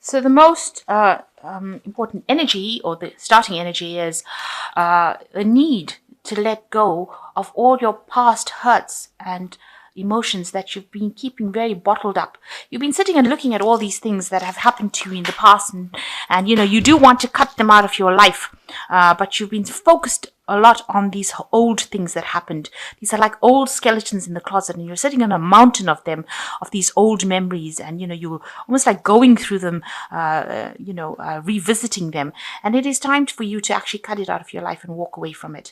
So the most important energy, or the starting energy, is the need to let go of all your past hurts and emotions that you've been keeping very bottled up. You've been sitting and looking at all these things that have happened to you in the past, and you do want to cut them out of your life, but you've been focused a lot on these old things that happened. These are like old skeletons in the closet, and you're sitting on a mountain of them, of these old memories, and you're almost like going through them, revisiting them. And it is time for you to actually cut it out of your life and walk away from it.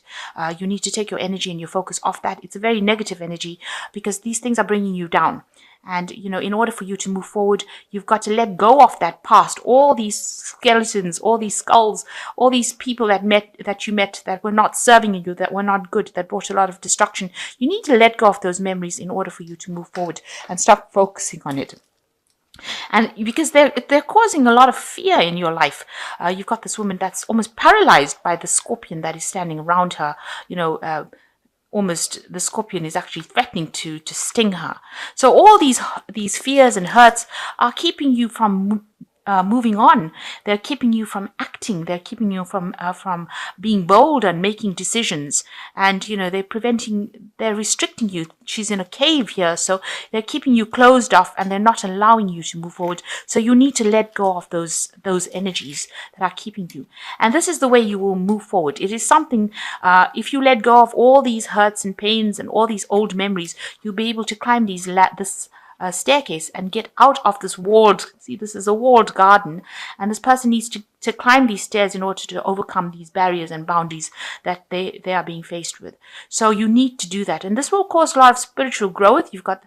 You need to take your energy and your focus off that. It's a very negative energy because these things are bringing you down. And, in order for you to move forward, you've got to let go of that past, all these skeletons, all these skulls, all these people that you met that were not serving you, that were not good, that brought a lot of destruction. You need to let go of those memories in order for you to move forward and stop focusing on it. And because they're causing a lot of fear in your life. You've got this woman that's almost paralyzed by the scorpion that is standing around her, almost the scorpion is actually threatening to sting her. So all these fears and hurts are keeping you from moving on. They're keeping you from acting. They're keeping you from being bold and making decisions. And they're restricting you. She's in a cave here, so they're keeping you closed off, and they're not allowing you to move forward. So you need to let go of those energies that are keeping you. And this is the way you will move forward. It is something. If you let go of all these hurts and pains and all these old memories, you'll be able to climb this staircase and get out of this walled. See, this is a walled garden, and this person needs to climb these stairs in order to overcome these barriers and boundaries that they are being faced with. So you need to do that, and this will cause a lot of spiritual growth. You've got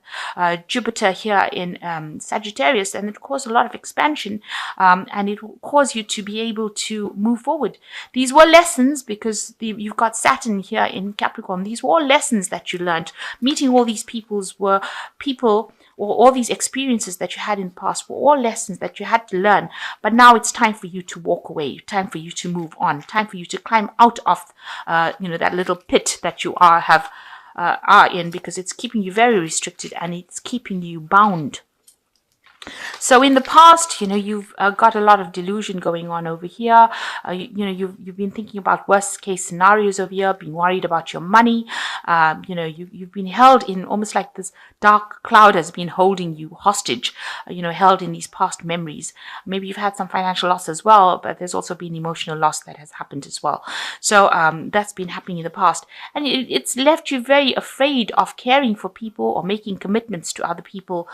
Jupiter here in Sagittarius, and it causes a lot of expansion, and it will cause you to be able to move forward. These were lessons because you've got Saturn here in Capricorn. These were all lessons that you learned. Meeting all these people, or all these experiences that you had in the past were all lessons that you had to learn. But now it's time for you to walk away, time for you to move on, time for you to climb out of, that little pit that you are in, because it's keeping you very restricted and it's keeping you bound. So in the past, you've got a lot of delusion going on over here. You've been thinking about worst case scenarios over here, being worried about your money. You've been held in almost like this dark cloud has been holding you hostage, held in these past memories. Maybe you've had some financial loss as well, but there's also been emotional loss that has happened as well. So that's been happening in the past. And it's left you very afraid of caring for people or making commitments to other people.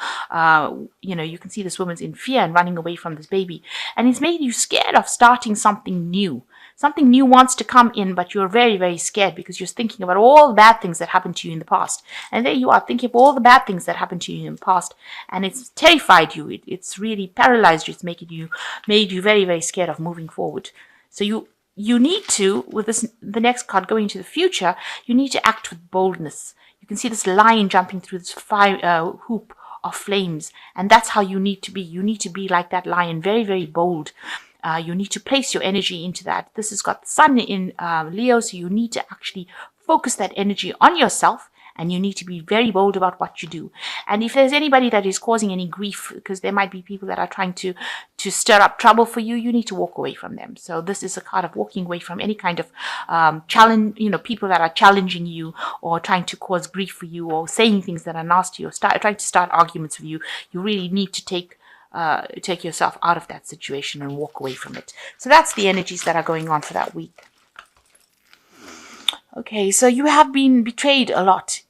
You can see this woman's in fear and running away from this baby. And it's made you scared of starting something new. Something new wants to come in, but you're very, very scared because you're thinking about all the bad things that happened to you in the past. And there you are thinking of all the bad things that happened to you in the past. And it's terrified you. It's really paralyzed you. It's made you very, very scared of moving forward. So you need to, with the next card going into the future, you need to act with boldness. You can see this lion jumping through this hoop of flames, and that's how you need to be. You need to be like that lion, very, very bold. You need to place your energy into that. This has got the sun in Leo, so you need to actually focus that energy on yourself, and you need to be very bold about what you do. And if there's anybody that is causing any grief, because there might be people that are trying to stir up trouble for you, you need to walk away from them. So this is a card of walking away from any kind of challenge, people that are challenging you or trying to cause grief for you or saying things that are nasty or trying to start arguments with you. You really need to take yourself out of that situation and walk away from it. So that's the energies that are going on for that week. Okay, so you have been betrayed a lot.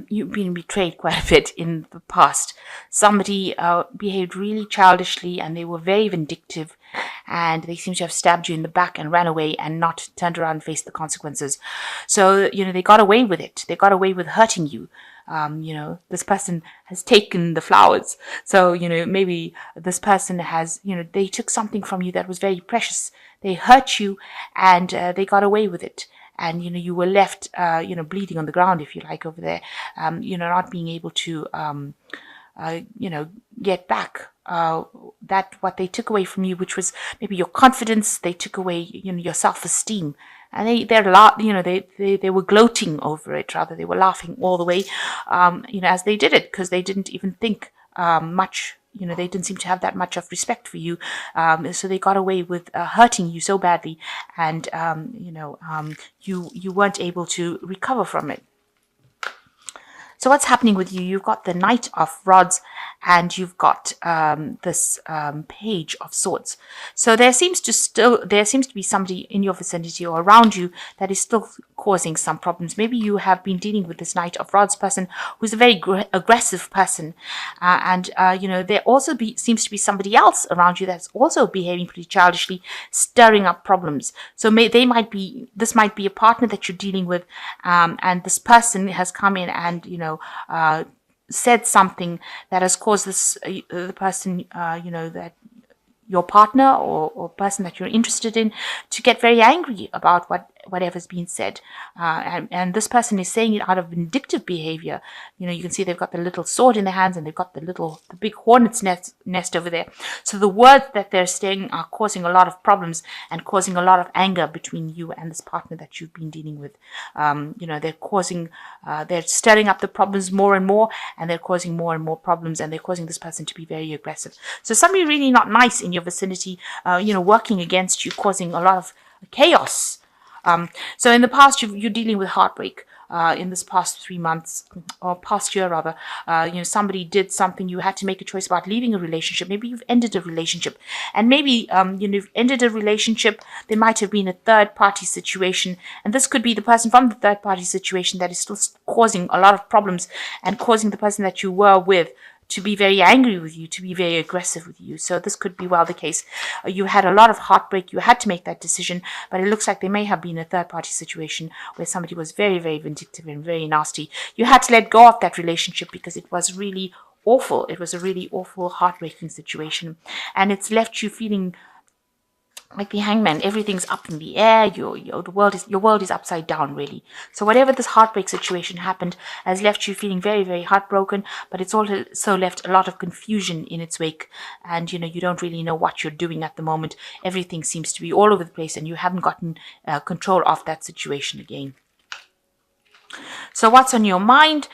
You've been betrayed quite a bit in the past. Somebody behaved really childishly and they were very vindictive, and they seem to have stabbed you in the back and ran away and not turned around and faced the consequences. So, they got away with it. They got away with hurting you. This person has taken the flowers. So, maybe this person has, they took something from you that was very precious. They hurt you and they got away with it. And, you were left, bleeding on the ground, if you like, over there, not being able to, get back that what they took away from you, which was maybe your confidence. They took away, your self-esteem. And they were gloating over it. Rather, they were laughing all the way, as they did it, because they didn't even think much, they didn't seem to have that much of respect for you. So they got away with hurting you so badly, and you weren't able to recover from it. So what's happening with you? You've got the Knight of Rods, and you've got this Page of Swords. So there seems to be somebody in your vicinity or around you that is still causing some problems. Maybe you have been dealing with this Knight of Rods person who's a very aggressive person, and there also seems to be somebody else around you that's also behaving pretty childishly, stirring up problems. So this might be a partner that you're dealing with, and this person has come in and said something that has caused the person that your partner or person that you're interested in to get very angry about whatever's been said, and this person is saying it out of vindictive behavior. You can see they've got the little sword in their hands, and they've got the big hornet's nest over there. So the words that they're saying are causing a lot of problems and causing a lot of anger between you and this partner that you've been dealing with. They're stirring up the problems more and more, and they're causing more and more problems, and they're causing this person to be very aggressive. So somebody really not nice in your vicinity, working against you, causing a lot of chaos. So in the past, you're dealing with heartbreak. In this past 3 months, or past year rather, somebody did something. You had to make a choice about leaving a relationship. Maybe you've ended a relationship, and maybe you've ended a relationship. There might have been a third-party situation, and this could be the person from the third-party situation that is still causing a lot of problems and causing the person that you were with to be very angry with you, to be very aggressive with you. So this could be well the case. You had a lot of heartbreak. You had to make that decision, but it looks like there may have been a third-party situation where somebody was very, very vindictive and very nasty. You had to let go of that relationship because it was really awful. It was a really awful, heartbreaking situation, and it's left you feeling like the Hangman. Everything's up in the air. Your world is upside down, really. So whatever this heartbreak situation happened has left you feeling very, very heartbroken, but it's also left a lot of confusion in its wake, and you don't really know what you're doing at the moment. Everything seems to be all over the place, and you haven't gotten control of that situation again. So what's on your mind?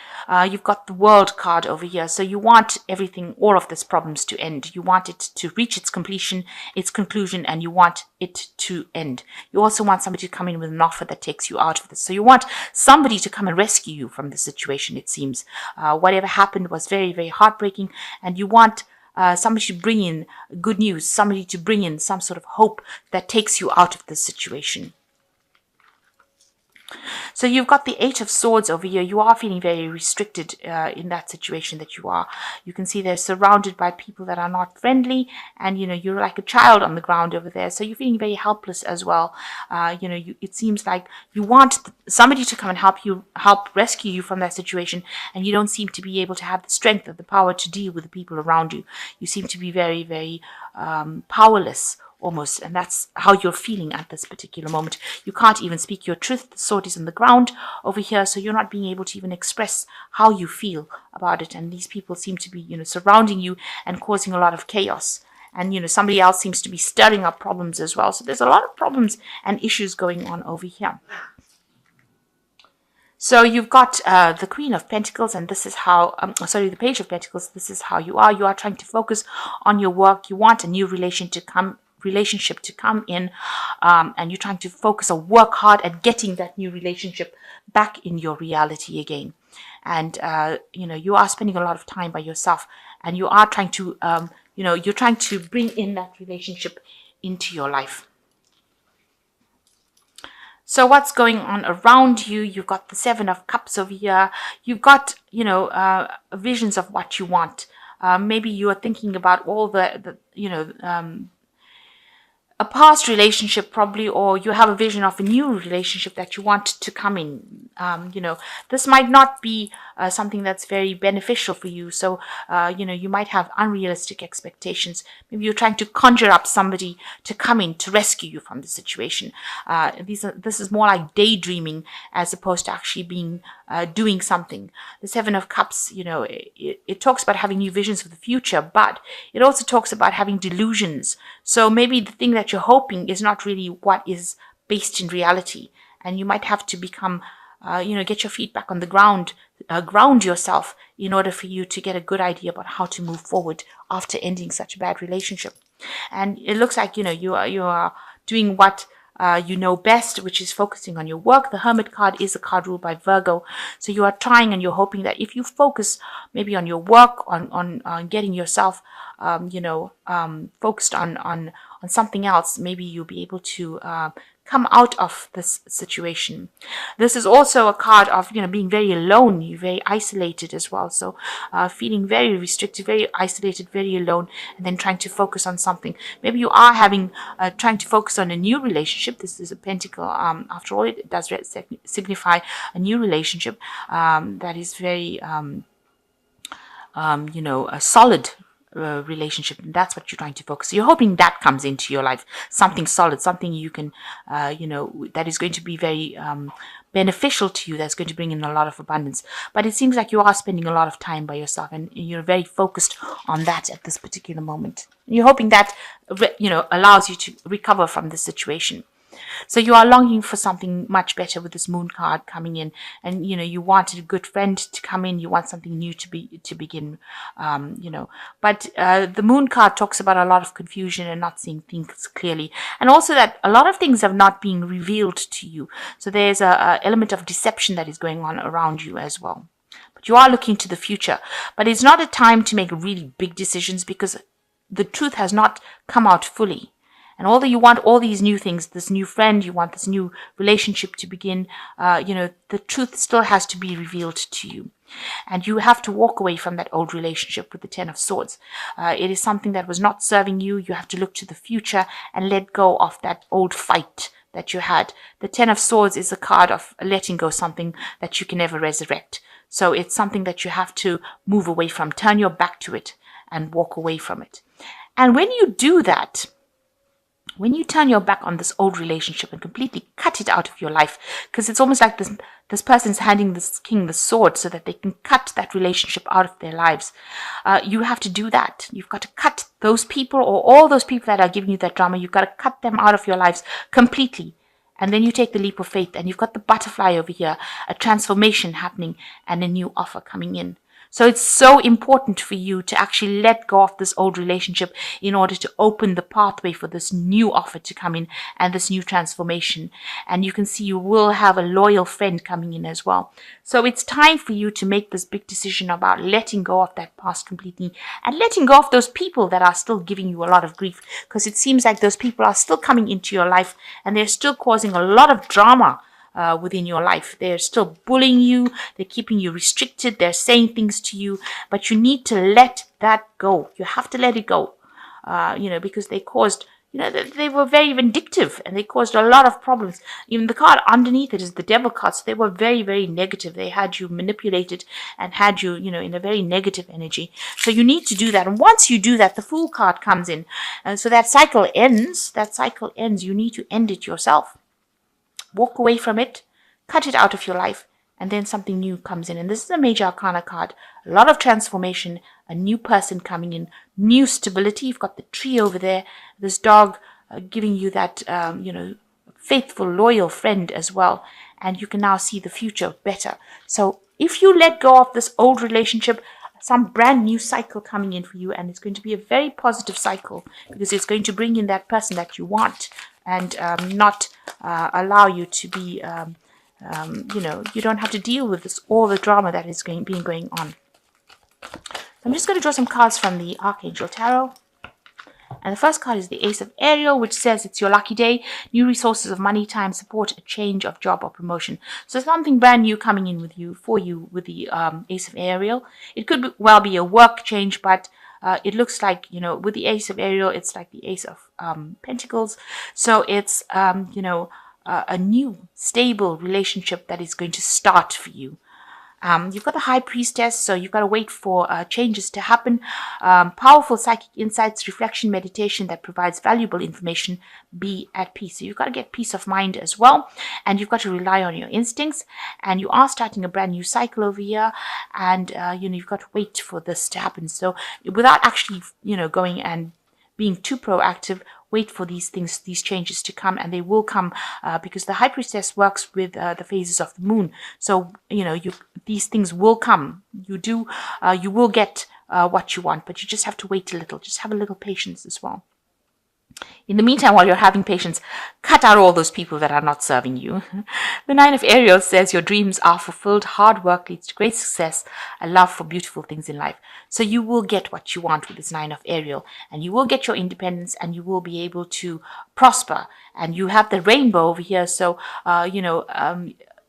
You've got the World card over here. So you want everything, all of these problems to end. You want it to reach its completion, its conclusion, and you want it to end. You also want somebody to come in with an offer that takes you out of this. So you want somebody to come and rescue you from the situation, it seems. Whatever happened was very, very heartbreaking, and you want somebody to bring in good news, somebody to bring in some sort of hope that takes you out of this situation. So you've got the Eight of Swords over here. You are feeling very restricted in that situation that you are. You can see they're surrounded by people that are not friendly, and you're like a child on the ground over there. So you're feeling very helpless as well. It seems like you want somebody to come and help rescue you from that situation, and you don't seem to be able to have the strength or the power to deal with the people around you. You seem to be very, very powerless, almost, and that's how you're feeling at this particular moment. You can't even speak your truth. The sword is on the ground over here, so you're not being able to even express how you feel about it, and these people seem to be surrounding you and causing a lot of chaos, and somebody else seems to be stirring up problems as well. So there's a lot of problems and issues going on over here. So you've got the Queen of Pentacles, and this is how, the Page of Pentacles. This is how you are. You are trying to focus on your work. You want a new relationship to come in, and you're trying to focus or work hard at getting that new relationship back in your reality again. And you are spending a lot of time by yourself, and you are trying to you're trying to bring in that relationship into your life. So what's going on around you? You've got the Seven of Cups over here. You've got visions of what you want. Maybe you are thinking about all a past relationship probably, or you have a vision of a new relationship that you want to come in. This might not be something that's very beneficial for you. So, you might have unrealistic expectations. Maybe you're trying to conjure up somebody to come in to rescue you from the situation. This is more like daydreaming as opposed to actually doing something. The Seven of Cups, it talks about having new visions for the future, but it also talks about having delusions. So maybe the thing that you're hoping is not really what is based in reality, and you might have to become get your feet back on the ground, ground yourself in order for you to get a good idea about how to move forward after ending such a bad relationship. And it looks like, you are doing what you know best, which is focusing on your work. The Hermit card is a card ruled by Virgo. So you are trying and you're hoping that if you focus maybe on your work, on getting yourself, focused on something else, maybe you'll be able to come out of this situation. This is also a card of, being very alone. You're very isolated as well. So feeling very restricted, very isolated, very alone, and then trying to focus on something. Maybe you are trying to focus on a new relationship. This is a pentacle. After all, it does signify a new relationship that is very, a solid relationship, and that's what you're trying to focus. You're hoping that comes into your life, something solid, something you can, that is going to be very beneficial to you, that's going to bring in a lot of abundance. But it seems like you are spending a lot of time by yourself, and you're very focused on that at this particular moment. And you're hoping that, allows you to recover from the situation. So you are longing for something much better with this Moon card coming in, and you wanted a good friend to come in. You want something new to begin, But the Moon card talks about a lot of confusion and not seeing things clearly, and also that a lot of things have not been revealed to you. So there's a element of deception that is going on around you as well. But you are looking to the future. But it's not a time to make really big decisions because the truth has not come out fully. And although you want all these new things, this new friend, you want this new relationship to begin, the truth still has to be revealed to you. And you have to walk away from that old relationship with the Ten of Swords. It is something that was not serving you. You have to look to the future and let go of that old fight that you had. The Ten of Swords is a card of letting go something that you can never resurrect. So it's something that you have to move away from, turn your back to it and walk away from it. And when you do that, when you turn your back on this old relationship and completely cut it out of your life, because it's almost like this person's handing this king the sword so that they can cut that relationship out of their lives. You have to do that. You've got to cut those people, or all those people that are giving you that drama. You've got to cut them out of your lives completely. And then you take the leap of faith, and you've got the butterfly over here, a transformation happening and a new offer coming in. So it's so important for you to actually let go of this old relationship in order to open the pathway for this new offer to come in and this new transformation. And you can see you will have a loyal friend coming in as well. So it's time for you to make this big decision about letting go of that past completely and letting go of those people that are still giving you a lot of grief, because it seems like those people are still coming into your life and they're still causing a lot of drama within your life. They're still bullying you. They're keeping you restricted. They're saying things to you, but you need to let that go. You have to let it go, because they caused, they were very vindictive and they caused a lot of problems. Even the card underneath it is the Devil card. So they were very, very negative. They had you manipulated and had you, in a very negative energy. So you need to do that. And once you do that, the Fool card comes in. And so that cycle ends. You need to end it yourself. Walk away from it, cut it out of your life, and then something new comes in. And this is a major arcana card. A lot of transformation, a new person coming in, new stability. You've got the tree over there, this dog giving you that, faithful, loyal friend as well. And you can now see the future better. So if you let go of this old relationship, some brand new cycle coming in for you, and it's going to be a very positive cycle because it's going to bring in that person that you want and not allow you to be, you don't have to deal with all the drama that is going on. I'm just going to draw some cards from the Archangel Tarot. And the first card is the Ace of Ariel, which says it's your lucky day, new resources of money, time, support, a change of job or promotion. So something brand new coming in for you with the Ace of Ariel. It could well be a work change, but it looks like, with the Ace of Ariel, it's like the Ace of Pentacles. So it's, a new, stable relationship that is going to start for you. You've got the High Priestess, so you've got to wait for changes to happen. Powerful psychic insights, reflection, meditation that provides valuable information. Be at peace. So you've got to get peace of mind as well. And you've got to rely on your instincts. And you are starting a brand new cycle over here. And, you've got to wait for this to happen. So without actually, going and being too proactive, wait for these things, these changes to come, and they will come because the High Priestess works with the phases of the moon. So, these things will come. You will get what you want, but you just have to wait a little. Just have a little patience as well. In the meantime, while you're having patience, cut out all those people that are not serving you. The Nine of Ariel says your dreams are fulfilled, hard work leads to great success, a love for beautiful things in life. So you will get what you want with this Nine of Ariel, and you will get your independence, and you will be able to prosper. And you have the rainbow over here, so,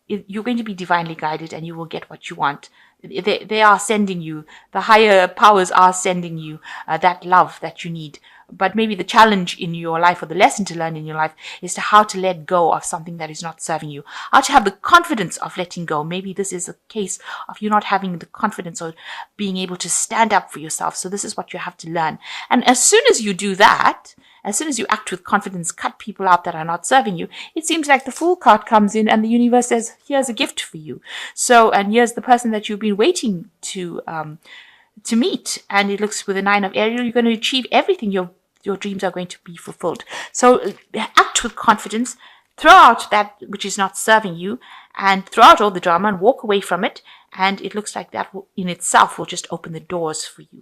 you're going to be divinely guided, and you will get what you want. They are sending you, the higher powers are sending you that love that you need. But maybe the challenge in your life, or the lesson to learn in your life, is to how to let go of something that is not serving you. How to have the confidence of letting go. Maybe this is a case of you not having the confidence or being able to stand up for yourself. So this is what you have to learn. And as soon as you do that, as soon as you act with confidence, cut people out that are not serving you, it seems like the Fool card comes in and the universe says, here's a gift for you. So, and here's the person that you've been waiting to meet. And it looks with the Nine of Ariel, you're going to achieve everything. Your dreams are going to be fulfilled. So act with confidence, throw out that which is not serving you, and throw out all the drama and walk away from it. And it looks like that in itself will just open the doors for you.